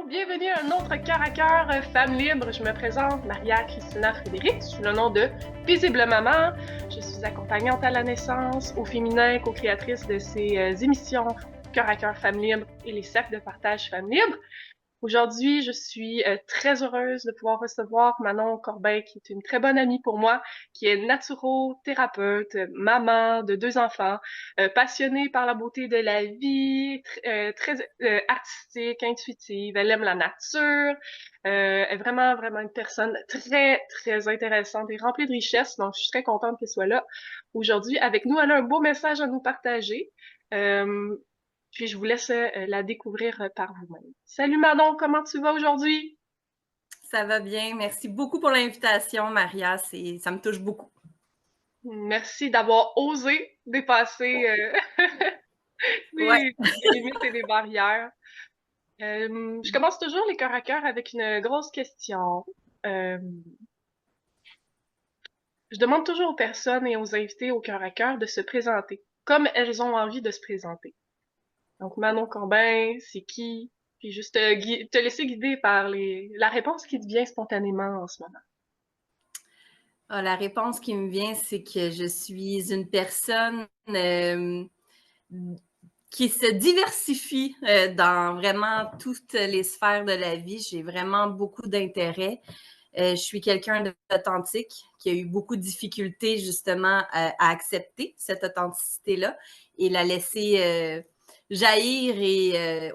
bienvenue à un autre Cœur à Cœur Femme Libre. Je me présente, Maria Christina Frédéric, sous le nom de Paisible Maman. Je suis accompagnante à la naissance, au féminin, co-créatrice de ces émissions Cœur à Cœur Femme Libre et les cercles de partage Femme Libre. Aujourd'hui, je suis très heureuse de pouvoir recevoir Manon Corbin, qui est une très bonne amie pour moi, qui est naturothérapeute, maman de 2 enfants, passionnée par la beauté de la vie, très artistique, intuitive. Elle aime la nature. Elle est vraiment une personne très intéressante et remplie de richesses. Donc, je suis très contente qu'elle soit là aujourd'hui avec nous. Elle a un beau message à nous partager. Euh, Puis je vous laisse la découvrir par vous-même. Salut Manon, comment tu vas aujourd'hui? Ça va bien. Merci beaucoup pour l'invitation, Maria. Ça me touche beaucoup. Merci d'avoir osé dépasser Ouais. les limites et les barrières. Je commence toujours les cœurs à cœur avec une grosse question. Euh, je demande toujours aux personnes et aux invités au cœur à cœur de se présenter comme elles ont envie de se présenter. Donc Manon Corbin, c'est qui? Puis juste te laisser guider par la réponse qui te vient spontanément en ce moment. Ah, la réponse qui me vient, c'est que je suis une personne qui se diversifie dans vraiment toutes les sphères de la vie. J'ai vraiment beaucoup d'intérêts. Je suis quelqu'un d'authentique qui a eu beaucoup de difficultés justement à accepter cette authenticité-là et la laisser jaillir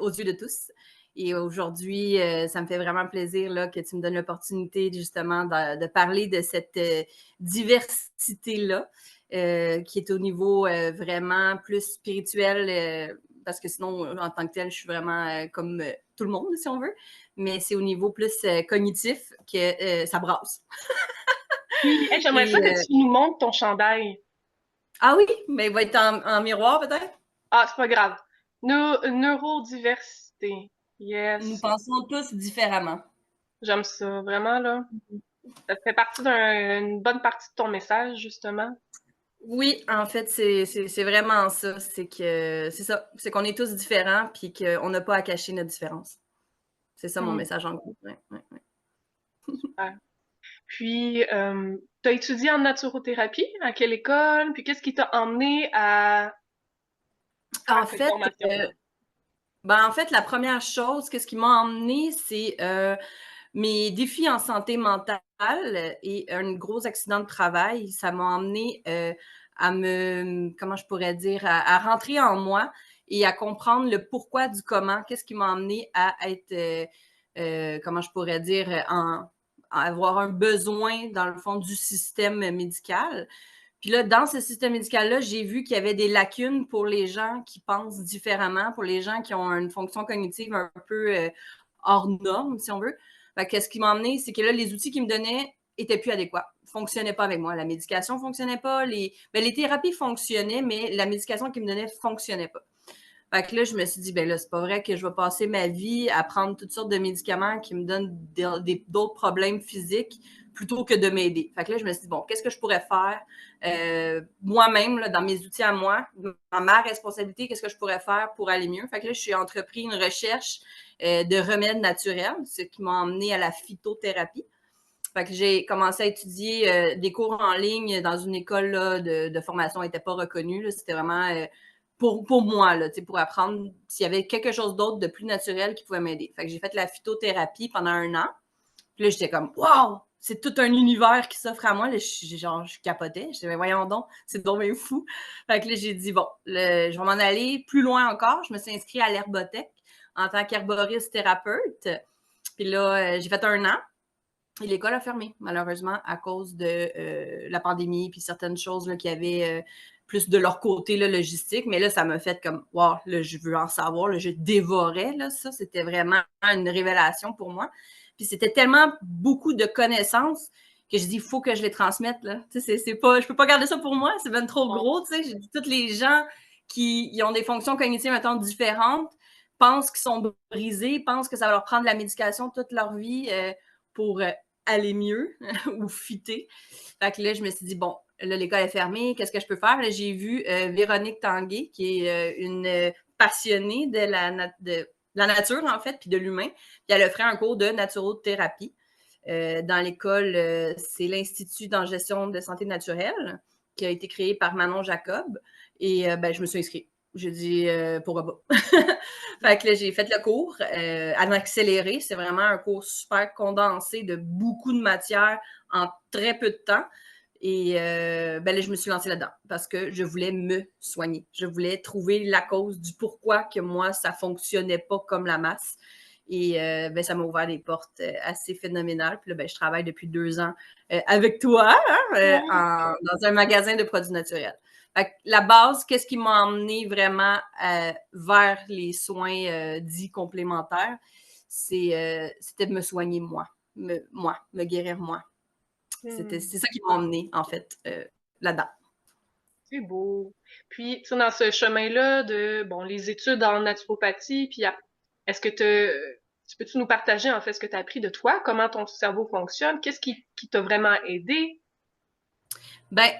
aux yeux de tous. Et aujourd'hui, ça me fait vraiment plaisir là, que tu me donnes l'opportunité justement de parler de cette diversité-là, qui est au niveau vraiment plus spirituel, parce que sinon, en tant que tel, je suis vraiment comme tout le monde, si on veut. Mais c'est au niveau plus cognitif que ça brasse. Oui, hey, j'aimerais ça Et, que tu nous montres ton chandail. ah oui, mais il va être en miroir peut-être. Ah, c'est pas grave. Neurodiversité. Nous Yes. pensons tous différemment. J'aime ça, vraiment, là. Ça fait partie d'une bonne partie de ton message, justement. Oui, en fait, c'est vraiment ça. C'est ça. C'est qu'on est tous différents puis qu'on n'a pas à cacher notre différence. C'est ça mon Hmm, message en gros. Ouais, ouais, ouais. super. Puis, t'as étudié en naturothérapie? À quelle école? Puis, qu'est-ce qui t'a emmené à faire En cette fait, formation-là? la première chose, qu'est-ce qui m'a emmené, c'est mes défis en santé mentale et un gros accident de travail. Ça m'a emmené comment je pourrais dire, à rentrer en moi et à comprendre le pourquoi du comment. Qu'est-ce qui m'a emmené à être, comment je pourrais dire, à avoir un besoin, dans le fond, du système médical. Puis là, dans ce système médical-là, j'ai vu qu'il y avait des lacunes pour les gens qui pensent différemment, pour les gens qui ont une fonction cognitive un peu hors norme, si on veut. Fait que ce qui m'a emmené, c'est que là, les outils qu'ils me donnaient étaient plus adéquats, fonctionnaient pas avec moi. La médication fonctionnait pas, les thérapies fonctionnaient, mais la médication qu'ils me donnaient fonctionnait pas. Fait que là, je me suis dit, ben là, c'est pas vrai que je vais passer ma vie à prendre toutes sortes de médicaments qui me donnent d'autres problèmes physiques plutôt que de m'aider. Fait que là, je me suis dit, bon, qu'est-ce que je pourrais faire moi-même, là, dans mes outils à moi, dans ma responsabilité, qu'est-ce que je pourrais faire pour aller mieux? Fait que là, je suis entrepris une recherche de remèdes naturels, ce qui m'a emmené à la phytothérapie. Fait que j'ai commencé à étudier des cours en ligne dans une école là, de formation qui n'était pas reconnue. Là. C'était vraiment pour moi, là, pour apprendre s'il y avait quelque chose d'autre de plus naturel qui pouvait m'aider. Fait que j'ai fait la phytothérapie pendant 1 an. Puis là, j'étais comme, wow! C'est tout un univers qui s'offre à moi. Là, je capotais. Je disais, mais voyons donc, c'est donc bien fou. Fait que là, j'ai dit, bon, je vais m'en aller plus loin encore. Je me suis inscrite à l'herbothèque en tant qu'herboriste thérapeute. Puis là, j'ai fait 1 an. Et l'école a fermé, malheureusement, à cause de la pandémie puis certaines choses là, qui avaient plus de leur côté là, logistique. Mais là, ça m'a fait comme, wow, là, je veux en savoir. Là, je dévorais là, ça. C'était vraiment une révélation pour moi. Puis c'était tellement beaucoup de connaissances que je dis, il faut que je les transmette. Là. Tu sais, c'est pas, je peux pas garder ça pour moi, c'est même trop gros. Tu sais. J'ai dit, tous les gens qui ont des fonctions cognitives, mettons, différentes, pensent qu'ils sont brisés, pensent que ça va leur prendre de la médication toute leur vie pour aller mieux ou fitter. Fait que là, je me suis dit, bon, là, l'école est fermée, qu'est-ce que je peux faire? Là, j'ai vu Véronique Tanguay, qui est une passionnée de la nature, en fait, puis de l'humain. Puis elle offrait un cours de naturothérapie. Dans l'école, c'est l'Institut en gestion de santé naturelle qui a été créé par Manon Jacob. Et je me suis inscrite. J'ai dit pourquoi pas. Fait que là, j'ai fait le cours en accéléré. C'est vraiment un cours super condensé de beaucoup de matières en très peu de temps. Et là, je me suis lancée là-dedans parce que je voulais me soigner. Je voulais trouver la cause du pourquoi que moi, ça ne fonctionnait pas comme la masse. Et ça m'a ouvert des portes assez phénoménales. Puis là, je travaille depuis 2 ans avec toi dans un magasin de produits naturels. Fait que la base, qu'est-ce qui m'a emmené vraiment vers les soins dits complémentaires, c'était de me soigner moi, me guérir moi. C'est ça qui m'a emmené, en fait, là-dedans. C'est beau. Puis, tu sais, dans ce chemin-là de, bon, les études en naturopathie, puis est-ce que tu peux-tu nous partager, en fait, ce que tu as appris de toi, comment ton cerveau fonctionne, qu'est-ce qui t'a vraiment aidé? Ben,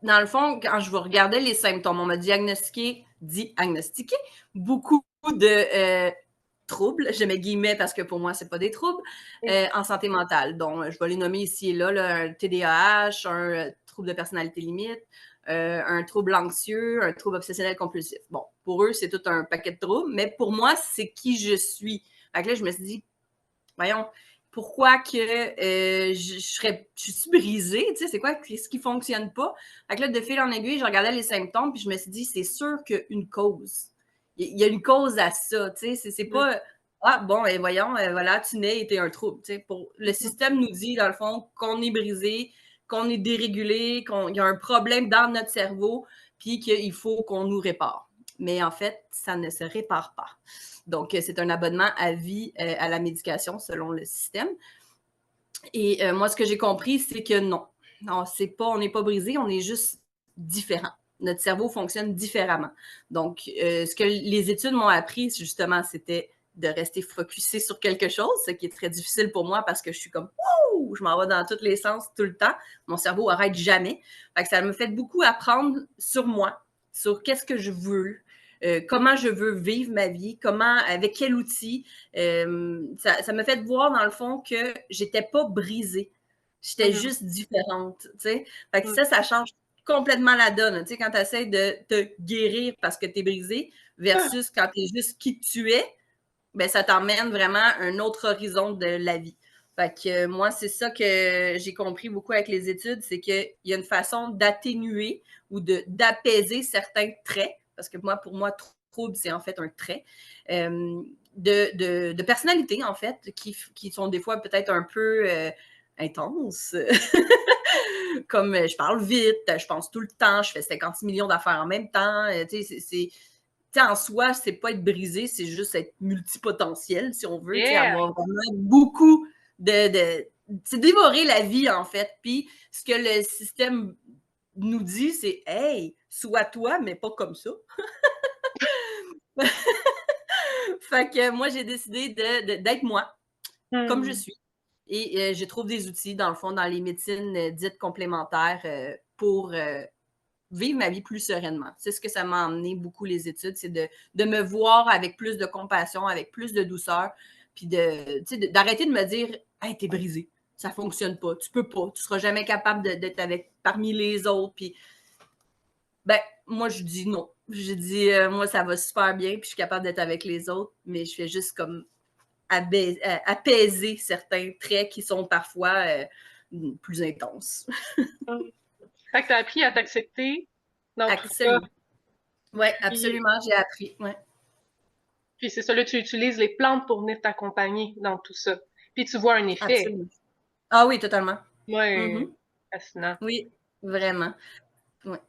dans le fond, quand je regardais les symptômes, on m'a diagnostiqué beaucoup de troubles, je mets guillemets parce que pour moi, c'est pas des troubles, en santé mentale. Donc, je vais les nommer ici et là, un TDAH, un trouble de personnalité limite, un trouble anxieux, un trouble obsessionnel compulsif. Bon, pour eux, c'est tout un paquet de troubles, mais pour moi, c'est qui je suis. Fait que là, je me suis dit, voyons, pourquoi que je suis brisée, tu sais, c'est quoi ce qui fonctionne pas? Fait que là, de fil en aiguille, je regardais les symptômes, puis je me suis dit, c'est sûr qu'il y a une cause. Il y a une cause à ça, tu sais, c'est pas, ah, bon, et voyons, voilà, tu nais et t'es un trouble, tu sais. Le système nous dit, dans le fond, qu'on est brisé, qu'on est dérégulé, qu'il y a un problème dans notre cerveau, puis qu'il faut qu'on nous répare. Mais en fait, ça ne se répare pas. Donc, c'est un abonnement à vie à la médication selon le système. Et moi, ce que j'ai compris, c'est que non. Non, on n'est pas brisé, on est juste différent. Notre cerveau fonctionne différemment. Donc, ce que les études m'ont appris, justement, c'était de rester focusé sur quelque chose, ce qui est très difficile pour moi parce que je suis comme wouh, je m'en vais dans tous les sens tout le temps. Mon cerveau n'arrête jamais. Fait que ça me fait beaucoup apprendre sur moi, sur qu'est-ce que je veux, comment je veux vivre ma vie, avec quel outil. Ça me fait voir, dans le fond, que j'étais pas brisée. J'étais juste différente, tu sais. Fait que ça change complètement la donne, tu sais, quand tu essaies de te guérir parce que tu es brisé versus quand tu es juste qui tu es, ben ça t'emmène vraiment à un autre horizon de la vie. Fait que moi, c'est ça que j'ai compris beaucoup avec les études, c'est qu'il y a une façon d'atténuer ou d'apaiser certains traits, parce que pour moi, trouble, c'est en fait un trait, de personnalité, en fait, qui sont des fois peut-être un peu intenses. Comme je parle vite, je pense tout le temps, je fais 56 millions d'affaires en même temps. Tu sais, en soi, c'est pas être brisé, c'est juste être multipotentiel, si on veut, avoir vraiment beaucoup c'est dévorer la vie, en fait. Puis, ce que le système nous dit, c'est « Hey, sois toi, mais pas comme ça. » Fait que moi, j'ai décidé d'être moi, comme je suis. Et je trouve des outils, dans le fond, dans les médecines dites complémentaires pour vivre ma vie plus sereinement. C'est ce que ça m'a emmené beaucoup les études, c'est de me voir avec plus de compassion, avec plus de douceur, puis d'arrêter de me dire « Hey, t'es brisé, ça fonctionne pas, tu peux pas, tu seras jamais capable d'être parmi les autres. » Puis, moi, je dis non. Je dis, moi, ça va super bien, puis je suis capable d'être avec les autres, mais je fais juste comme apaiser certains traits qui sont parfois plus intenses. Fait que t'as appris à t'accepter dans tout ça. Oui, absolument, j'ai appris. Ouais. Puis c'est ça, là, tu utilises les plantes pour venir t'accompagner dans tout ça. Puis tu vois un effet. Absolument. Ah oui, totalement. Ouais, fascinant. Oui, vraiment. Ouais.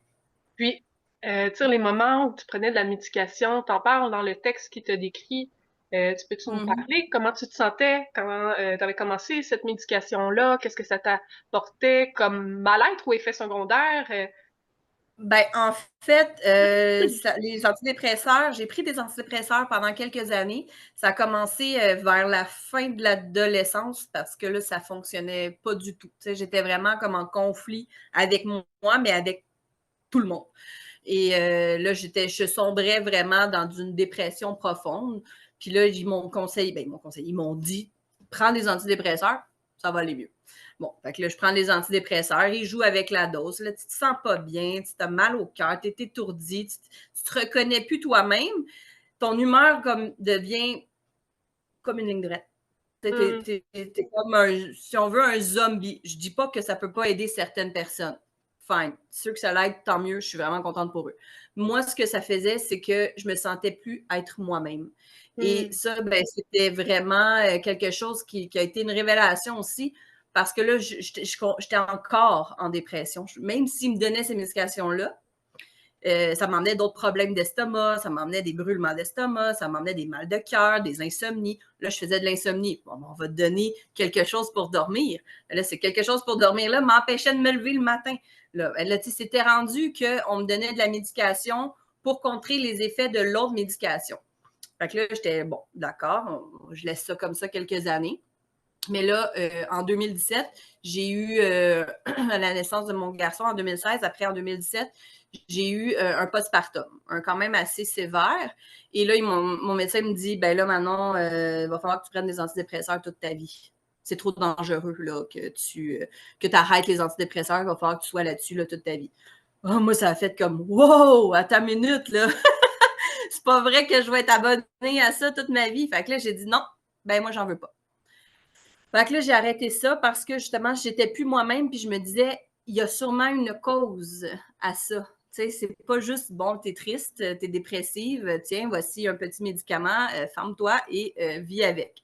Puis, tu sais, les moments où tu prenais de la médication, t'en parles dans le texte qui te décrit. Tu peux-tu nous parler? Comment tu te sentais quand tu avais commencé cette médication-là? Qu'est-ce que ça t'apportait comme mal-être ou effet secondaire? En fait, les antidépresseurs, j'ai pris des antidépresseurs pendant quelques années. Ça a commencé vers la fin de l'adolescence parce que là, ça fonctionnait pas du tout. Tu sais, j'étais vraiment comme en conflit avec moi, mais avec tout le monde. Et là, je sombrais vraiment dans une dépression profonde. Puis là, ils m'ont ils m'ont dit, prends des antidépresseurs, ça va aller mieux. Bon, fait que là, je prends les antidépresseurs, ils jouent avec la dose. Là, tu te sens pas bien, tu as mal au cœur, tu es étourdi, tu te reconnais plus toi-même. Ton humeur devient comme une ligne droite. T'es comme si on veut, un zombie. Je dis pas que ça peut pas aider certaines personnes. Fine. Ceux que ça l'aide, tant mieux. Je suis vraiment contente pour eux. Moi, ce que ça faisait, c'est que je me sentais plus être moi-même. Et ça, ben, c'était vraiment quelque chose qui a été une révélation aussi. Parce que là, j'étais encore en dépression. Même s'ils me donnaient ces médications-là, ça m'emmenait d'autres problèmes d'estomac, ça m'emmenait des brûlements d'estomac, ça m'emmenait des mal de cœur, des insomnies. Là, je faisais de l'insomnie. Bon, on va te donner quelque chose pour dormir. Là, c'est quelque chose pour dormir là m'empêchait de me lever le matin. Là, c'était rendu qu'on me donnait de la médication pour contrer les effets de l'autre médication. Fait que là, j'étais, bon, d'accord, je laisse ça comme ça quelques années. Mais là, en 2017, j'ai eu la naissance de mon garçon en 2016. Après, en 2017, j'ai eu un postpartum, quand même assez sévère. Et là, mon médecin me dit, ben là, Manon, il va falloir que tu prennes des antidépresseurs toute ta vie. C'est trop dangereux là, que tu arrêtes les antidépresseurs. Il va falloir que tu sois là-dessus là, toute ta vie. Oh, moi, ça a fait comme, wow, à ta minute, là. C'est pas vrai que je vais être abonnée à ça toute ma vie. Fait que là, j'ai dit non, ben moi, j'en veux pas. Fait que là, j'ai arrêté ça parce que justement, j'étais plus moi-même, puis je me disais, il y a sûrement une cause à ça. Tu sais, c'est pas juste, bon, t'es triste, t'es dépressive, tiens, voici un petit médicament, ferme-toi et vis avec.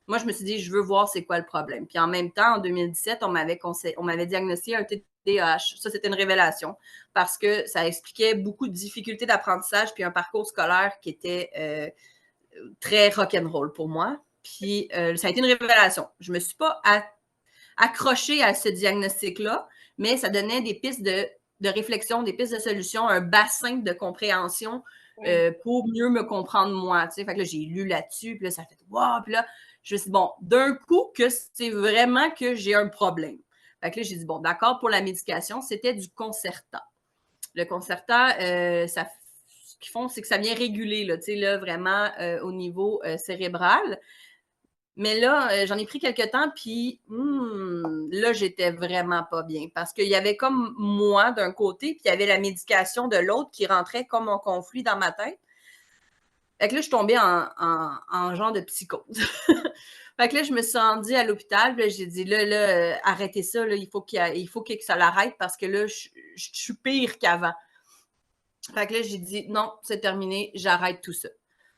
Moi, je me suis dit, je veux voir c'est quoi le problème. Puis en même temps, en 2017, on m'avait diagnostiqué un TDAH. Ça, c'était une révélation parce que ça expliquait beaucoup de difficultés d'apprentissage puis un parcours scolaire qui était très rock'n'roll pour moi. Puis ça a été une révélation. Je ne me suis pas accrochée à ce diagnostic-là, mais ça donnait des pistes de réflexion, des pistes de solution, un bassin de compréhension pour mieux me comprendre moi. Tu sais. Fait que là, j'ai lu là-dessus, puis là, ça a fait « wow », puis là, je me suis dit, bon, d'un coup, que c'est vraiment que j'ai un problème. Fait que là, j'ai dit, bon, d'accord, pour la médication, c'était du Concerta. Le Concerta, ce qu'ils font, c'est que ça vient réguler, là, tu sais, là, vraiment au niveau cérébral. Mais là, j'en ai pris quelques temps, puis là, j'étais vraiment pas bien. Parce qu'il y avait comme moi d'un côté, puis il y avait la médication de l'autre qui rentrait comme un conflit dans ma tête. Fait que là, je suis tombée en genre de psychose. Fait que là, je me suis rendue à l'hôpital, puis j'ai dit, là, arrêtez ça, là, il faut que ça l'arrête parce que là, je suis pire qu'avant. Fait que là, j'ai dit, non, c'est terminé, j'arrête tout ça.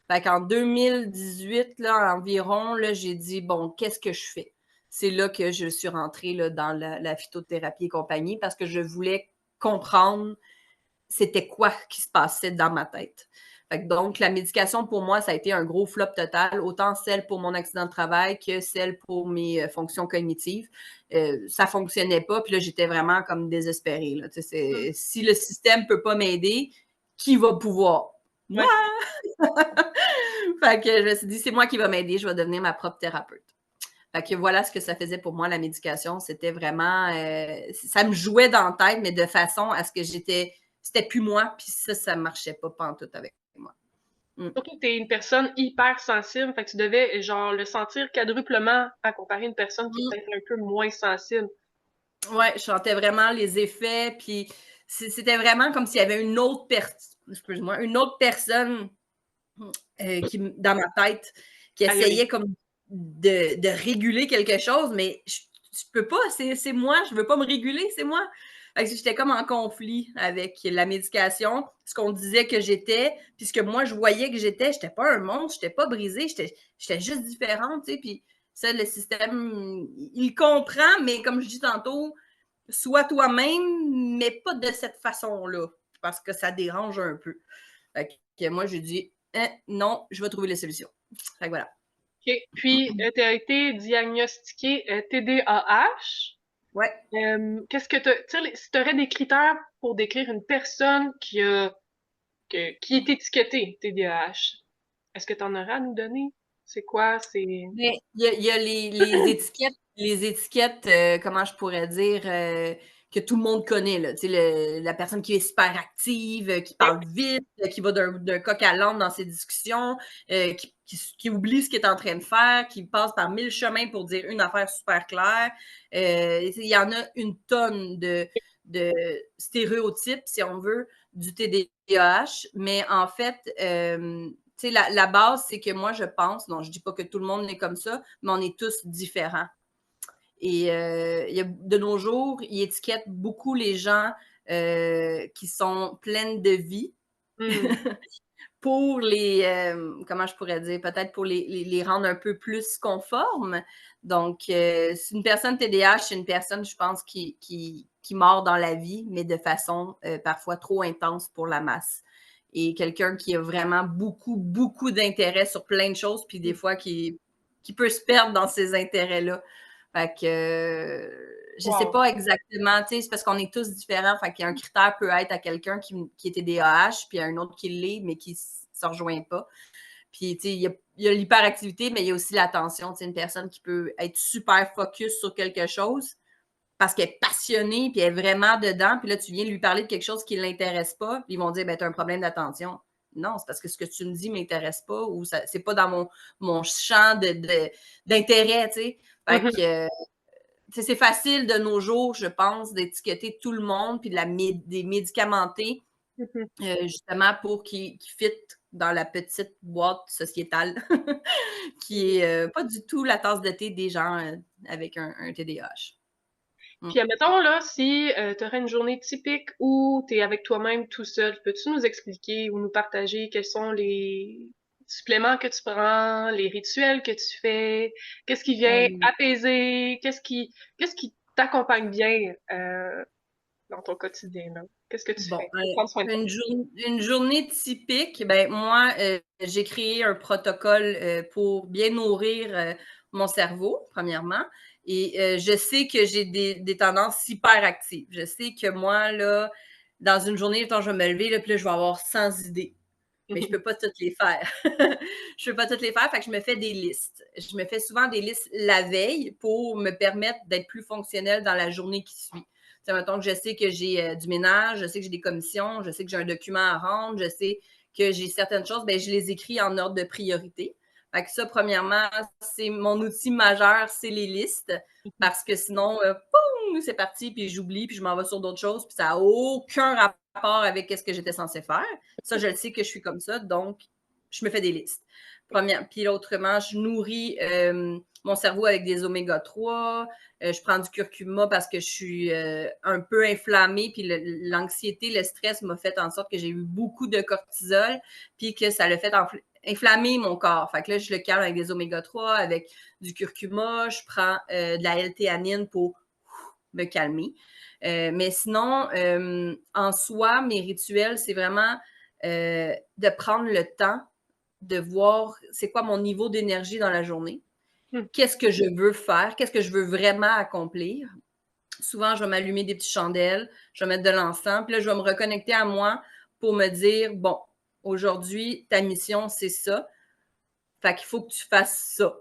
Fait qu'en 2018, là, environ, là, j'ai dit, bon, qu'est-ce que je fais? C'est là que je suis rentrée là, dans la phytothérapie et compagnie parce que je voulais comprendre c'était quoi qui se passait dans ma tête. Fait que donc, la médication, pour moi, ça a été un gros flop total, autant celle pour mon accident de travail que celle pour mes fonctions cognitives. Ça fonctionnait pas, puis là, j'étais vraiment comme désespérée. Là. Si le système ne peut pas m'aider, qui va pouvoir? Moi! Ouais. Fait que je me suis dit, c'est moi qui va m'aider, je vais devenir ma propre thérapeute. Fait que voilà ce que ça faisait pour moi, la médication. C'était vraiment... ça me jouait dans la tête, mais de façon à ce que c'était plus moi, puis ça marchait pas pantoute avec moi. Surtout que t'es une personne hyper sensible, fait que tu devais, genre, le sentir quadruplement à comparer à une personne qui est peut-être un peu moins sensible. Ouais, je sentais vraiment les effets, puis c'était vraiment comme s'il y avait une autre personne dans ma tête qui essayait comme de réguler quelque chose, mais je peux pas, c'est moi, je veux pas me réguler, c'est moi. J'étais comme en conflit avec la médication, ce qu'on disait que j'étais, puis ce que moi je voyais que j'étais pas un monstre, j'étais pas brisée, j'étais juste différente, tu sais, puis ça, le système, il comprend, mais comme je dis tantôt, sois toi-même, mais pas de cette façon-là, parce que ça dérange un peu. Fait que moi, j'ai dit, non, je vais trouver les solutions. Fait que voilà. OK. Puis, tu as été diagnostiqué TDAH. Ouais. Qu'est-ce que si tu aurais des critères pour décrire une personne qui est étiquetée TDAH, est-ce que tu en aurais à nous donner? C'est quoi? Mais il y a les étiquettes, comment je pourrais dire, que tout le monde connaît, là. Tu sais, la personne qui est super active, qui parle vite, qui va d'un coq à l'âne dans ses discussions, qui oublie ce qu'il est en train de faire, qui passe par 1000 chemins pour dire une affaire super claire. Il y en a une tonne de stéréotypes, si on veut, du TDAH, mais en fait, la base, c'est que moi, je pense, non, je dis pas que tout le monde est comme ça, mais on est tous différents. Et de nos jours, ils étiquettent beaucoup les gens qui sont pleines de vie pour comment je pourrais dire, peut-être pour les rendre un peu plus conformes. Donc, c'est une personne TDAH, c'est une personne, je pense, qui mord dans la vie, mais de façon parfois trop intense pour la masse. Et quelqu'un qui a vraiment beaucoup, beaucoup d'intérêt sur plein de choses, puis des fois qui peut se perdre dans ces intérêts-là. Fait que je sais pas exactement, tu sais, c'est parce qu'on est tous différents. Fait qu'un critère peut être à quelqu'un qui est TDAH, puis à un autre qui l'est, mais qui se rejoint pas. Puis, tu sais, il y a l'hyperactivité, mais il y a aussi l'attention. Tu sais, une personne qui peut être super focus sur quelque chose parce qu'elle est passionnée, puis elle est vraiment dedans, puis là, tu viens lui parler de quelque chose qui ne l'intéresse pas, puis ils vont dire, ben, tu as un problème d'attention. Non, c'est parce que ce que tu me dis ne m'intéresse pas ou c'est pas dans mon champ d'intérêt, tu sais. Fait que, c'est facile de nos jours, je pense, d'étiqueter tout le monde puis des médicamentés justement pour qu'ils fit dans la petite boîte sociétale qui est pas du tout la tasse de thé des gens avec un TDAH. Puis, admettons, là, si tu aurais une journée typique où tu es avec toi-même tout seul, peux-tu nous expliquer ou nous partager quels sont les suppléments que tu prends, les rituels que tu fais, qu'est-ce qui vient apaiser, qu'est-ce qui t'accompagne bien dans ton quotidien, là? Qu'est-ce que tu fais pour prendre soin de toi? Une journée typique, ben moi, j'ai créé un protocole pour bien nourrir mon cerveau, premièrement. Et je sais que j'ai des tendances hyperactives. Je sais que moi, là, dans une journée, quand je vais me lever, là, puis là, je vais avoir 100 idées. Mais je peux pas toutes les faire. Je peux pas toutes les faire, fait que je me fais des listes. Je me fais souvent des listes la veille pour me permettre d'être plus fonctionnelle dans la journée qui suit. T'sais, mettons que je sais que j'ai du ménage, je sais que j'ai des commissions, je sais que j'ai un document à rendre, je sais que j'ai certaines choses, ben, je les écris en ordre de priorité. Fait que ça, premièrement, c'est mon outil majeur, c'est les listes. Parce que sinon, boum, c'est parti, puis j'oublie, puis je m'en vais sur d'autres choses, puis ça n'a aucun rapport avec ce que j'étais censée faire. Ça, je le sais que je suis comme ça, donc je me fais des listes. Puis autrement, je nourris mon cerveau avec des oméga 3. Je prends du curcuma parce que je suis un peu inflammée, puis l'anxiété, le stress m'a fait en sorte que j'ai eu beaucoup de cortisol, puis que ça l'a fait inflammer mon corps. Fait que là, je le calme avec des oméga 3, avec du curcuma. Je prends de la L-théanine pour me calmer. Mais sinon, en soi, mes rituels, c'est vraiment de prendre le temps de voir c'est quoi mon niveau d'énergie dans la journée. Qu'est-ce que je veux faire? Qu'est-ce que je veux vraiment accomplir? Souvent, je vais m'allumer des petites chandelles, je vais mettre de l'encens, puis là, je vais me reconnecter à moi pour me dire, bon, aujourd'hui, ta mission, c'est ça. Fait qu'il faut que tu fasses ça.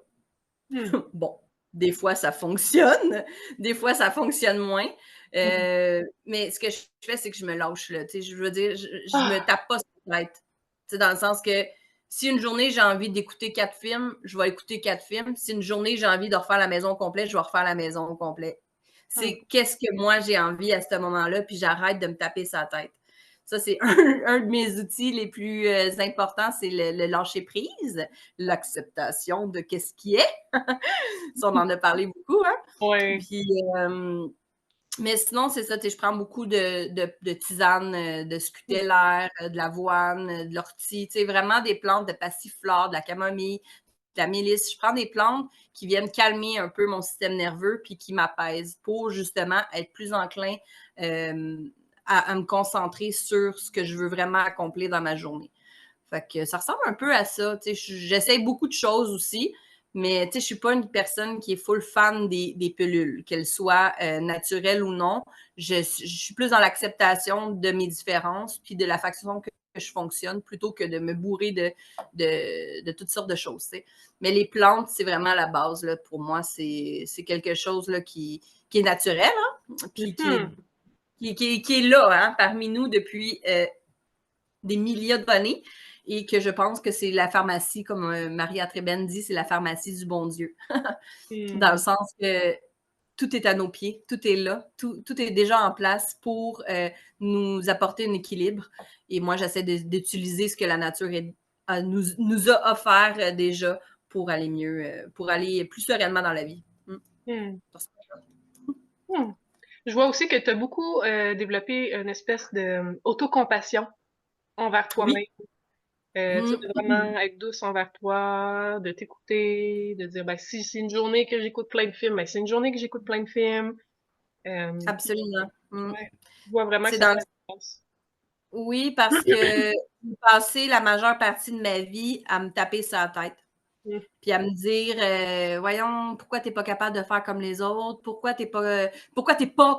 Bon, des fois, ça fonctionne. Des fois, ça fonctionne moins. Mais ce que je fais, c'est que je me lâche, là. Tu sais, je veux dire, je me tape pas sur la tête. Tu sais, dans le sens que si une journée, j'ai envie d'écouter 4 films, je vais écouter 4 films. Si une journée, j'ai envie de refaire la maison au complet, je vais refaire la maison au complet. C'est qu'est-ce que moi, j'ai envie à ce moment-là, puis j'arrête de me taper sa tête. Ça, c'est un de mes outils les plus importants, c'est le lâcher-prise, l'acceptation de qu'est-ce qui est. Ça, on en a parlé beaucoup, hein? Ouais. Puis, mais sinon, c'est ça, je prends beaucoup de tisanes, de scutellaire, de l'avoine, de l'ortie, vraiment des plantes de passiflore, de la camomille, de la mélisse. Je prends des plantes qui viennent calmer un peu mon système nerveux puis qui m'apaisent pour justement être plus enclin à me concentrer sur ce que je veux vraiment accomplir dans ma journée. Fait que ça ressemble un peu à ça. J'essaie beaucoup de choses aussi, mais je ne suis pas une personne qui est full fan des pilules, qu'elles soient naturelles ou non. Je suis plus dans l'acceptation de mes différences puis de la façon que je fonctionne plutôt que de me bourrer de toutes sortes de choses. T'sais. Mais les plantes, c'est vraiment la base. Là, pour moi, c'est quelque chose là, qui est naturel, hein? Puis qui est qui est là, hein, parmi nous depuis des milliers d'années, et que je pense que c'est la pharmacie, comme Maria Trébène dit, c'est la pharmacie du bon Dieu. Dans le sens que tout est à nos pieds, tout est là, tout est déjà en place pour nous apporter un équilibre. Et moi, j'essaie d'utiliser ce que la nature nous a offert déjà pour aller mieux, pour aller plus sereinement dans la vie. Hmm. Hmm. Je vois aussi que tu as beaucoup développé une espèce de autocompassion envers toi-même. Oui. Tu sais, de vraiment être douce envers toi, de t'écouter, de dire, ben, si c'est une journée que j'écoute plein de films, ben, c'est une journée que j'écoute plein de films. Absolument. Ouais, je vois vraiment que C'est ça dans fait le... la différence. Oui, parce que j'ai passé la majeure partie de ma vie à me taper sur la tête. Mm. Puis à me dire, voyons, pourquoi t'es pas capable de faire comme les autres? Pourquoi t'es pas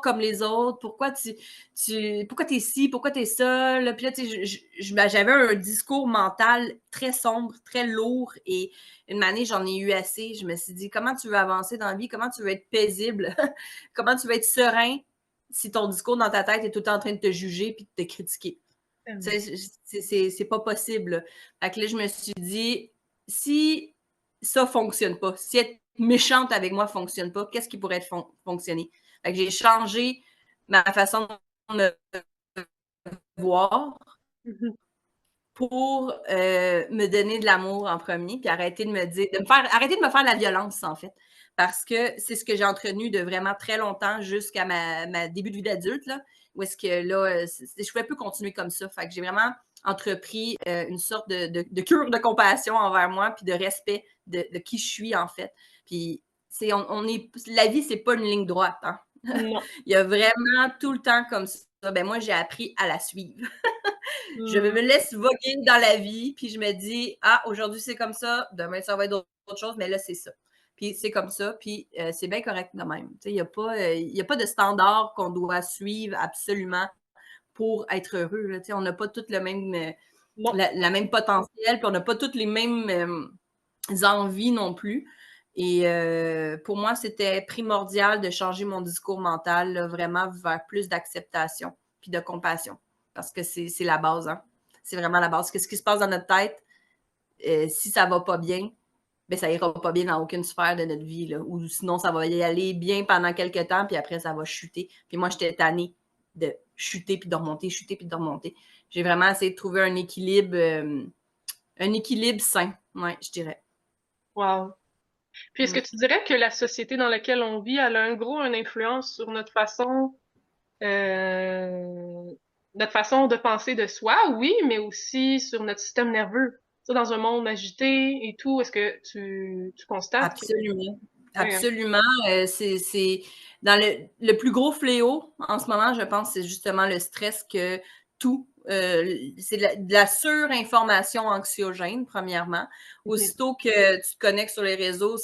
comme les autres? Pourquoi t'es ci? Pourquoi t'es ça? Là, puis là, tu sais, j'avais un discours mental très sombre, très lourd. Et une année, j'en ai eu assez. Je me suis dit, comment tu veux avancer dans la vie? Comment tu veux être paisible? Comment tu veux être serein si ton discours dans ta tête est tout le temps en train de te juger puis de te critiquer? C'est pas possible. Là. Fait que là, je me suis dit, si ça fonctionne pas, si être méchante avec moi fonctionne pas, qu'est-ce qui pourrait fonctionner? Fait que j'ai changé ma façon de me voir Mhm. pour me donner de l'amour en premier, puis arrêter de me dire, arrêter de me faire la violence, en fait. Parce que c'est ce que j'ai entretenu de vraiment très longtemps jusqu'à ma début de vie d'adulte, là, où est-ce que là, je ne pouvais plus continuer comme ça. Fait que j'ai vraiment entrepris une sorte de cure de compassion envers moi, puis de respect de qui je suis, en fait. Puis, la vie, c'est pas une ligne droite. Hein? Non. Il y a vraiment tout le temps comme ça. Ben moi, j'ai appris à la suivre. Je me Mm. laisse voguer dans la vie, puis je me dis, ah, aujourd'hui c'est comme ça, demain ça va être autre chose, mais là c'est ça. Puis c'est comme ça, puis c'est bien correct de même. Il n'y a pas de standard qu'on doit suivre absolument pour être heureux. Là. On n'a pas tous le même, Non. la même potentiel, puis on n'a pas toutes les mêmes envies non plus. Et pour moi, c'était primordial de changer mon discours mental là, vraiment vers plus d'acceptation puis de compassion. Parce que c'est la base. Hein? C'est vraiment la base. Qu'est-ce qui se passe dans notre tête? Si ça va pas bien, ben ça ira pas bien dans aucune sphère de notre vie. Là. Ou sinon, ça va y aller bien pendant quelques temps, puis après, ça va chuter. Puis moi, j'étais tannée de chuter puis de remonter, chuter puis de remonter. J'ai vraiment essayé de trouver un équilibre sain, ouais, je dirais. Wow. Puis est-ce que tu dirais que la société dans laquelle on vit, elle a une influence sur euh, notre façon de penser de soi, oui, mais aussi sur notre système nerveux. Ça, dans un monde agité et tout, est-ce que tu constates que... Absolument. Ouais, hein? Absolument. C'est dans le plus gros fléau en ce moment, je pense, c'est justement le stress que tout. C'est de la surinformation anxiogène, premièrement. Mhm. Aussitôt que tu te connectes sur les réseaux,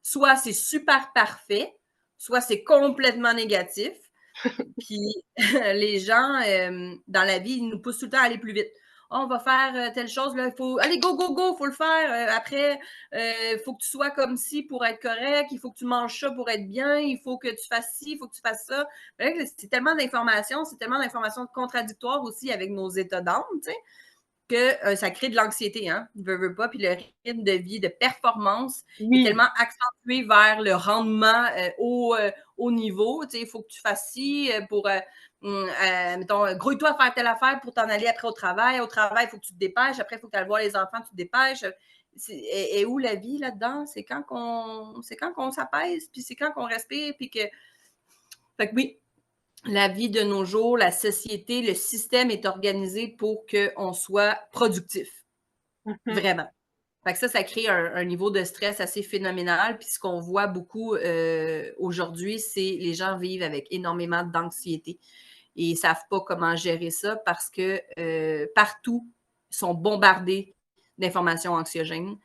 soit c'est super parfait, soit c'est complètement négatif. Puis les gens, dans la vie, ils nous poussent tout le temps à aller plus vite. Oh, on va faire telle chose, là, il faut. Allez, go, go, go, il faut le faire. Après, il faut que tu sois comme ci pour être correct, il faut que tu manges ça pour être bien, il faut que tu fasses ci, il faut que tu fasses ça. C'est tellement d'informations, c'est tellement d'informations contradictoires aussi avec nos états d'âme, tu sais que ça crée de l'anxiété, hein, veut pas, puis le rythme de vie, de performance est Oui. tellement accentué vers le rendement au niveau, tu sais, il faut que tu fasses ci pour, mettons, grouille-toi à faire telle affaire pour t'en aller après au travail, il faut que tu te dépêches, après il faut que tu ailles voir les enfants, tu te dépêches, et où la vie là-dedans? C'est quand qu'on s'apaise, puis c'est quand qu'on respire, puis que, fait que oui, la vie de nos jours, la société, le système est organisé pour qu'on soit productif. Mhm. Vraiment. Fait que ça crée un niveau de stress assez phénoménal. Puis ce qu'on voit beaucoup aujourd'hui, c'est les gens vivent avec énormément d'anxiété et ils ne savent pas comment gérer ça parce que partout, ils sont bombardés d'informations anxiogènes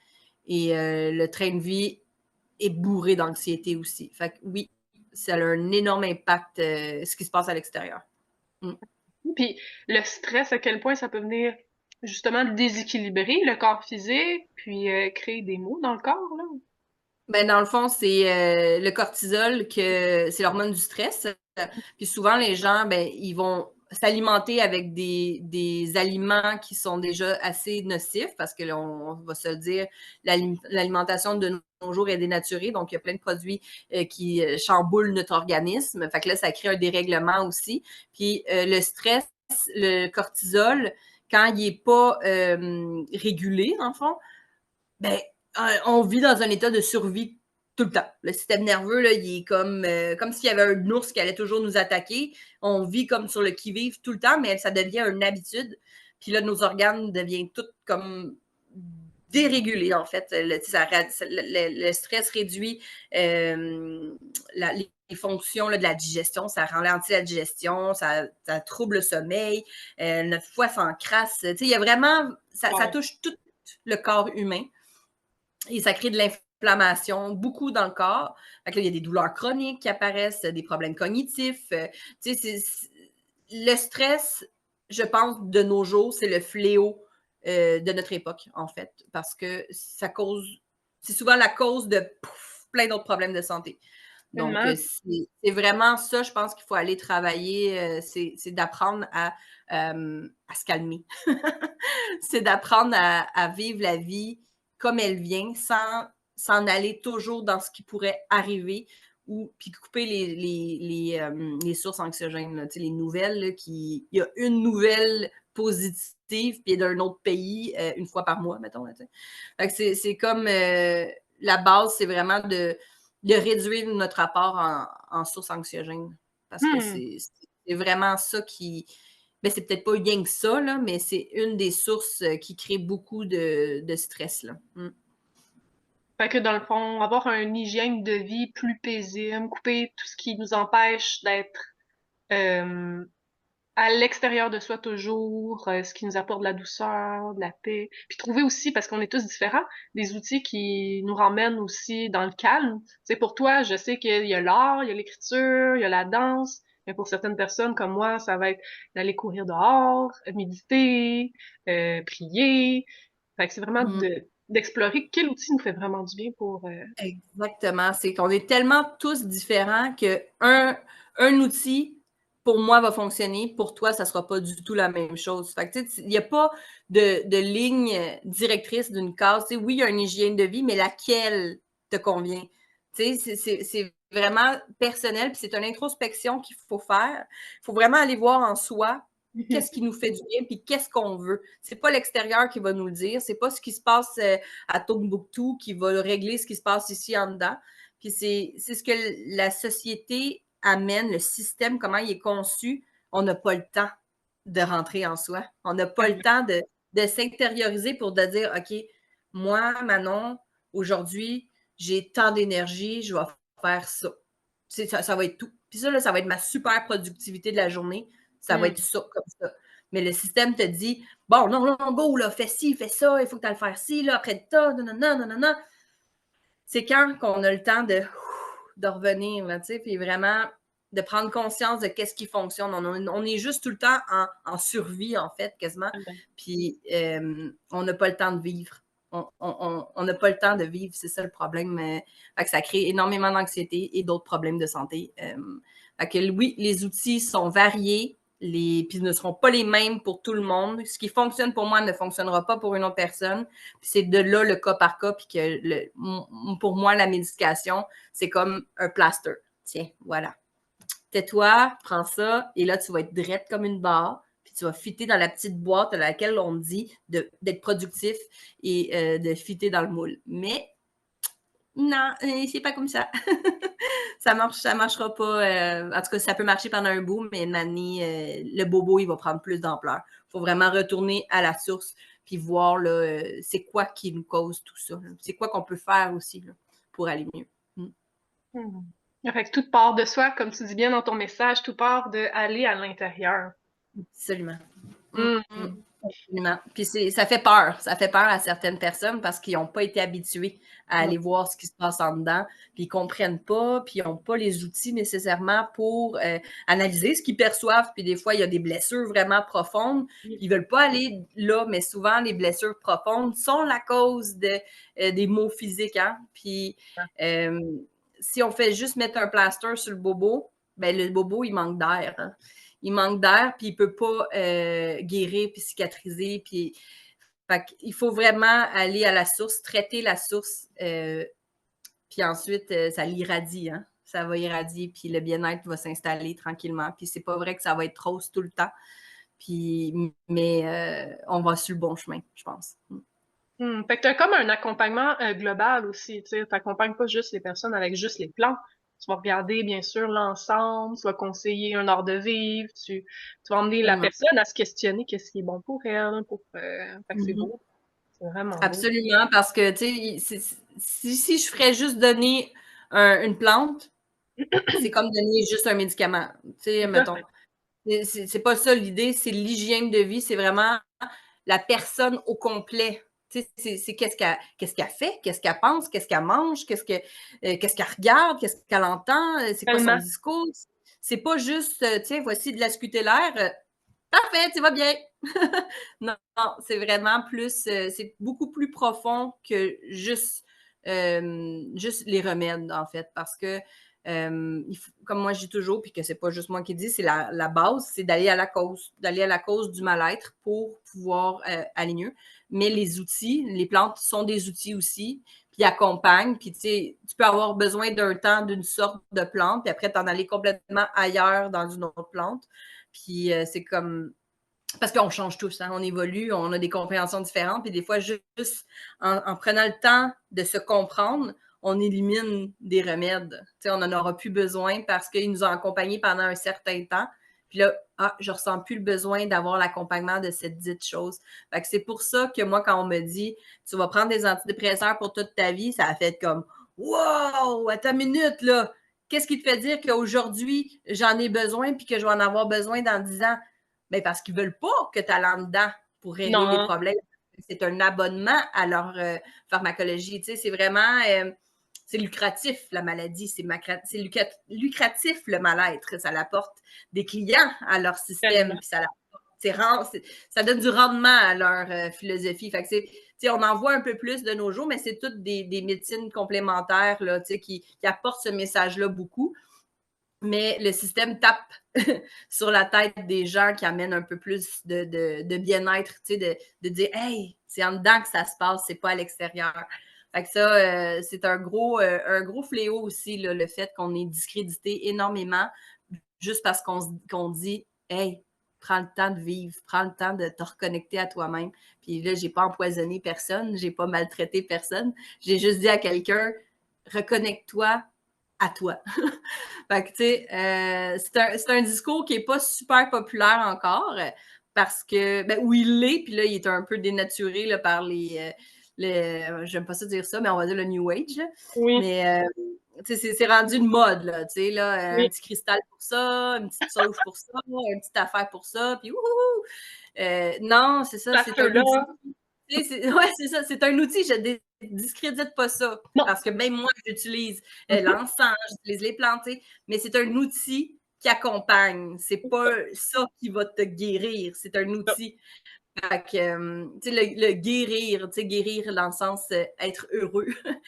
et le train de vie est bourré d'anxiété aussi. Fait que oui, ça a un énorme impact ce qui se passe à l'extérieur. Mm. Puis le stress, à quel point ça peut venir justement déséquilibrer le corps physique, puis créer des maux dans le corps, là. Ben, dans le fond, c'est le cortisol, c'est l'hormone du stress. Puis souvent, les gens, ben, ils vont s'alimenter avec des aliments qui sont déjà assez nocifs parce que là, on va se le dire, l'alimentation de nos jours est dénaturée. Donc, il y a plein de produits qui chamboulent notre organisme. Fait que là, ça crée un dérèglement aussi. Puis le stress, le cortisol, quand il n'est pas régulé, dans le fond, ben, on vit dans un état de survie tout le temps. Le système nerveux, là, il est comme s'il y avait un ours qui allait toujours nous attaquer. On vit comme sur le qui-vive tout le temps, mais ça devient une habitude. Puis là, nos organes deviennent tout comme dérégulés, en fait. Le stress réduit les fonctions là, de la digestion, ça ralentit la digestion, ça trouble le sommeil, notre foie s'encrasse. Il y a vraiment, ça touche tout le corps humain. Et ça crée de l'inflammation beaucoup dans le corps. Fait que là, il y a des douleurs chroniques qui apparaissent, des problèmes cognitifs. Le stress, je pense, de nos jours, c'est le fléau de notre époque, en fait, parce que c'est souvent la cause de plein d'autres problèmes de santé. Donc, c'est vraiment ça, je pense qu'il faut aller travailler, c'est d'apprendre à se calmer. C'est d'apprendre à vivre la vie comme elle vient, sans s'en aller toujours dans ce qui pourrait arriver ou puis couper les sources anxiogènes, là, les nouvelles, là, il y a une nouvelle positive puis d'un autre pays une fois par mois, mettons. Là, fait que c'est comme la base, c'est vraiment de réduire notre rapport en sources anxiogènes parce que c'est vraiment ça qui ben, c'est peut-être pas rien que ça, là, mais c'est une des sources qui crée beaucoup de stress. Là. Fait que dans le fond, avoir une hygiène de vie plus paisible, couper tout ce qui nous empêche d'être euh, à l'extérieur de soi toujours, ce qui nous apporte de la douceur, de la paix. Puis trouver aussi, parce qu'on est tous différents, des outils qui nous ramènent aussi dans le calme. Tu sais, pour toi, je sais qu'il y a l'art, il y a l'écriture, il y a la danse. Mais pour certaines personnes comme moi, ça va être d'aller courir dehors, méditer, prier. Fait que c'est vraiment d'explorer quel outil nous fait vraiment du bien pour... Exactement. C'est qu'on est tellement tous différents qu'un outil, pour moi, va fonctionner. Pour toi, ça ne sera pas du tout la même chose. Fait que, il n'y a pas de ligne directrice d'une case. T'sais, oui, il y a une hygiène de vie, mais laquelle te convient? C'est vraiment personnel, puis c'est une introspection qu'il faut faire. Il faut vraiment aller voir en soi qu'est-ce qui nous fait du bien, puis qu'est-ce qu'on veut. C'est pas l'extérieur qui va nous le dire, c'est pas ce qui se passe à Tombouctou qui va régler ce qui se passe ici en dedans. Puis c'est ce que la société amène, le système, comment il est conçu. On n'a pas le temps de rentrer en soi. On n'a pas le temps de s'intérioriser pour de dire, OK, moi, Manon, aujourd'hui, j'ai tant d'énergie, je vais faire ça. Ça va être tout. Puis ça, là, ça va être ma super productivité de la journée. Ça va être ça, comme ça. Mais le système te dit, bon, non, non, go, là, fais ci, fais ça, il faut que tu ailles le faire ci, là, après ça, non, non, non, non, non, non. C'est quand qu'on a le temps de revenir, là, tu sais, puis vraiment de prendre conscience de qu'est-ce qui fonctionne. On est juste tout le temps en survie, en fait, quasiment. Puis on n'a pas le temps de vivre. On n'a pas le temps de vivre, c'est ça le problème. Fait que ça crée énormément d'anxiété et d'autres problèmes de santé. Fait que oui, les outils sont variés, puis ne seront pas les mêmes pour tout le monde. Ce qui fonctionne pour moi ne fonctionnera pas pour une autre personne. Puis c'est de là le cas par cas, puis que pour moi, la médication, c'est comme un plaster. Tiens, voilà. Tais-toi, prends ça, et là, tu vas être drette comme une barre, puis tu vas fitter dans la petite boîte à laquelle on dit d'être productif et de fitter dans le moule. Mais non, c'est pas comme ça. Ça marchera pas. En tout cas, ça peut marcher pendant un bout, mais Manny, le bobo, il va prendre plus d'ampleur. Il faut vraiment retourner à la source puis voir là, c'est quoi qui nous cause tout ça. C'est quoi qu'on peut faire aussi là, pour aller mieux. Fait que tout part de soi, comme tu dis bien dans ton message, tout part d'aller à l'intérieur. Absolument. Mm. Absolument. Puis ça fait peur. Ça fait peur à certaines personnes parce qu'ils n'ont pas été habitués à Ouais. aller voir ce qui se passe en dedans, puis ils ne comprennent pas, puis ils n'ont pas les outils nécessairement pour analyser ce qu'ils perçoivent. Puis des fois, il y a des blessures vraiment profondes, puis ils ne veulent pas aller là, mais souvent, les blessures profondes sont la cause des maux physiques. Hein? Puis euh, si on fait juste mettre un plaster sur le bobo, ben le bobo, il manque d'air. Hein? Il manque d'air, puis il ne peut pas guérir, puis cicatriser. Puis il faut vraiment aller à la source, traiter la source, puis ensuite, ça l'irradie. Hein? Ça va irradier, puis le bien-être va s'installer tranquillement. Puis c'est pas vrai que ça va être rose tout le temps. Puis, mais on va sur le bon chemin, je pense. Fait que tu as comme un accompagnement global aussi, tu sais, t'accompagnes pas juste les personnes avec juste les plans. Tu vas regarder, bien sûr, l'ensemble, tu vas conseiller un art de vivre, tu vas emmener la Absolument. personne à se questionner qu'est-ce qui est bon pour elle, fait que c'est Mm-hmm. beau, c'est vraiment beau. Absolument, parce que, tu sais, si je ferais juste donner une plante, c'est comme donner juste un médicament. Tu sais, C'est ça. mettons. C'est pas ça l'idée, c'est l'hygiène de vie, c'est vraiment la personne au complet. C'est qu'est-ce qu'elle fait, qu'est-ce qu'elle pense, qu'est-ce qu'elle mange, qu'est-ce qu'elle regarde, qu'est-ce qu'elle entend, c'est quoi son Tellement. discours. C'est pas juste, tiens, voici de la scutellaire, parfait, tu vas bien. Non, non, c'est vraiment plus, c'est beaucoup plus profond que juste les remèdes, en fait, parce que comme moi je dis toujours, puis que c'est pas juste moi qui dis, c'est la base, c'est d'aller à la cause du mal-être pour pouvoir aller mieux. Mais les outils, les plantes sont des outils aussi, puis accompagnent, puis tu peux avoir besoin d'un temps d'une sorte de plante, puis après t'en aller complètement ailleurs dans une autre plante. Puis c'est comme parce qu'on change tous, hein, on évolue, on a des compréhensions différentes, puis des fois, juste en prenant le temps de se comprendre, on élimine des remèdes. T'sais, on n'en aura plus besoin parce qu'ils nous ont accompagnés pendant un certain temps. Puis là, je ressens plus le besoin d'avoir l'accompagnement de cette dite chose. Fait que c'est pour ça que moi, quand on me dit tu vas prendre des antidépresseurs pour toute ta vie, ça a fait comme wow, à ta minute, là. Qu'est-ce qui te fait dire qu'aujourd'hui, j'en ai besoin puis que je vais en avoir besoin dans 10 ans? Ben parce qu'ils ne veulent pas que tu ailles en dedans pour régler les Non, problèmes. C'est un abonnement à leur pharmacologie. Tu sais, c'est vraiment c'est lucratif, la maladie. C'est lucratif, le mal-être. Ça apporte des clients à leur système. tellement. Puis ça donne du rendement à leur philosophie. Fait que on en voit un peu plus de nos jours, mais c'est toutes des médecines complémentaires là, qui apportent ce message-là beaucoup. Mais le système tape sur la tête des gens qui amènent un peu plus de bien-être, de dire « Hey, c'est en dedans que ça se passe, c'est pas à l'extérieur. » Fait que ça, c'est un gros fléau aussi, là, le fait qu'on est discrédité énormément juste parce qu'on dit « Hey, prends le temps de vivre, prends le temps de te reconnecter à toi-même. » Puis là, j'ai pas empoisonné personne, j'ai pas maltraité personne. J'ai juste dit à quelqu'un « Reconnecte-toi à toi. » Fait que, tu sais, c'est un discours qui n'est pas super populaire encore parce que, ben, où il l'est, puis là, il est un peu dénaturé là, par j'aime pas ça dire ça, mais on va dire le New Age. Là. Oui, Mais, tu sais, c'est rendu une mode, là, tu sais, là, un oui. petit cristal pour ça, une petite sauge pour ça, une petite affaire pour ça, puis wouhou! Non, c'est ça, Ça c'est un feu-là. outil. Ouais, c'est ça, c'est un outil, je discrédite pas ça, Non. parce que même moi, j'utilise Mhm. l'encens, j'utilise les plantes, mais c'est un outil qui accompagne. C'est pas ça qui va te guérir, c'est un outil. Fait que, le guérir, guérir dans le sens être heureux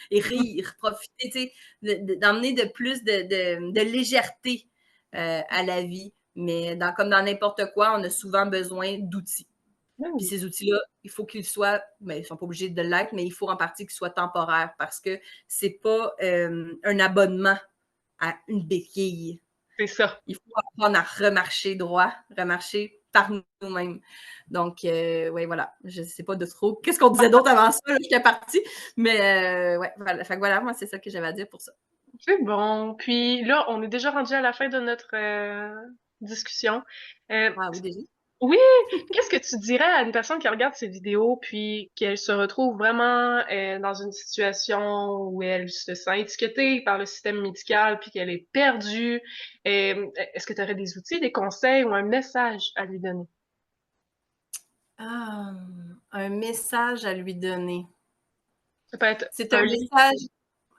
et rire, profiter, d'emmener de plus de légèreté à la vie. Mais comme dans n'importe quoi, on a souvent besoin d'outils. Puis Oui, ces outils-là, il faut qu'ils soient, mais ils ne sont pas obligés de l'être, mais il faut en partie qu'ils soient temporaires parce que ce n'est pas un abonnement à une béquille. c'est ça. Il faut apprendre à remarcher droit, remarcher par nous-mêmes. Donc, oui, voilà. Je ne sais pas de trop. Qu'est-ce qu'on disait d'autre avant ça? J'étais partie. Mais, ouais, voilà. Fait que voilà, moi, c'est ça que j'avais à dire pour ça. C'est bon. Puis là, on est déjà rendu à la fin de notre discussion. Euh, Ah oui, déjà. oui, qu'est-ce que tu dirais à une personne qui regarde ces vidéos puis qu'elle se retrouve vraiment dans une situation où elle se sent étiquetée par le système médical puis qu'elle est perdue? Est-ce que tu aurais des outils, des conseils ou un message à lui donner? Ah, un message à lui donner. Ça peut être C'est un un livre. message,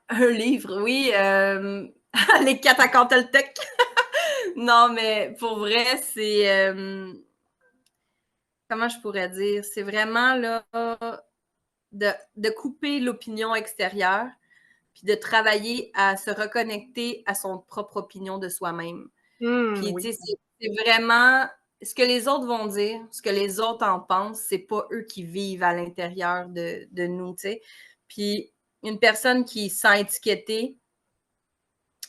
un livre, oui. Les 4 accords Toltec. Non, mais pour vrai, c'est. Comment je pourrais dire? C'est vraiment là de couper l'opinion extérieure, puis de travailler à se reconnecter à son propre opinion de soi-même. Puis, Oui. tu sais, c'est vraiment ce que les autres vont dire, ce que les autres en pensent, c'est pas eux qui vivent à l'intérieur de nous, tu sais. Puis, une personne qui se sent étiquetée,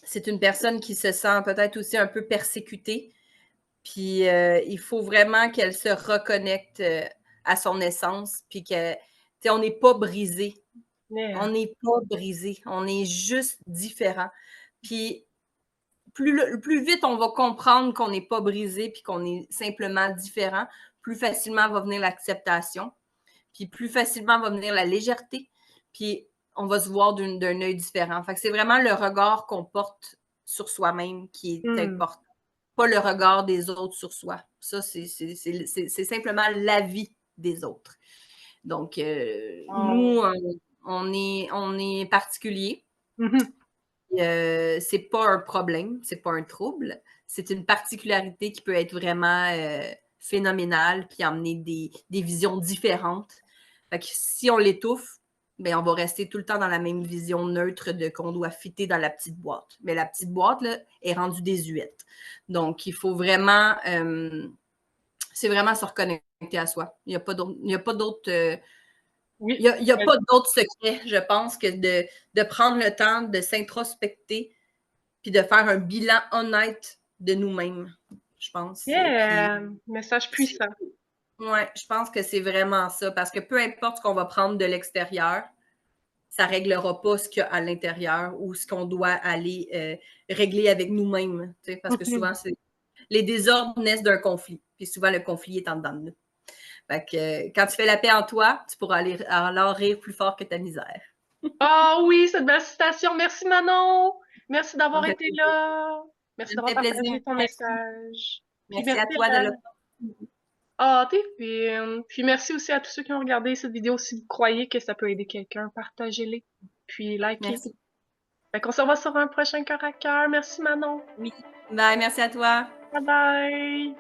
c'est une personne qui se sent peut-être aussi un peu persécutée. Puis, il faut vraiment qu'elle se reconnecte à son essence, puis que, tu sais, on n'est pas brisé. On Yeah. n'est pas brisé. On est juste différent. Puis, plus vite on va comprendre qu'on n'est pas brisé puis qu'on est simplement différent, plus facilement va venir l'acceptation, puis plus facilement va venir la légèreté, puis on va se voir d'un œil différent. Fait que c'est vraiment le regard qu'on porte sur soi-même qui est Hmm. important, pas le regard des autres sur soi. Ça, c'est simplement l'avis des autres. Donc, Oh. nous, on est particulier. Mhm. C'est pas un problème, c'est pas un trouble. C'est une particularité qui peut être vraiment phénoménale puis amener des visions différentes. Fait que si on l'étouffe, ben on va rester tout le temps dans la même vision neutre de qu'on doit fitter dans la petite boîte. Mais la petite boîte là, est rendue désuète. Donc, il faut vraiment, c'est vraiment se reconnecter à soi. Il n'y a pas d'autre Oui. il y a pas d'autre secret, je pense, que de prendre le temps de s'introspecter puis de faire un bilan honnête de nous-mêmes, je pense. Puis, Yeah. Message puissant. ouais, je pense que c'est vraiment ça, parce que peu importe ce qu'on va prendre de l'extérieur, ça réglera pas ce qu'il y a à l'intérieur ou ce qu'on doit aller régler avec nous-mêmes, parce que souvent, les désordres naissent d'un conflit, puis souvent, le conflit est en dedans de nous. Fait que quand tu fais la paix en toi, tu pourras aller, alors rire plus fort que ta misère. Ah oui, cette belle citation. Merci Manon. Merci Ça d'avoir me fait été plaisir. là. Ça Merci me d'avoir fait plaisir. partagé ton Merci. message. Puis Merci à merci toi de à... le. Ah, t'es fine. Puis merci aussi à tous ceux qui ont regardé cette vidéo. Si vous croyez que ça peut aider quelqu'un, partagez-les. Puis likez. Merci. Fait qu'on se revoit sur un prochain cœur à cœur. Merci Manon. Oui. Bye, merci à toi. Bye bye.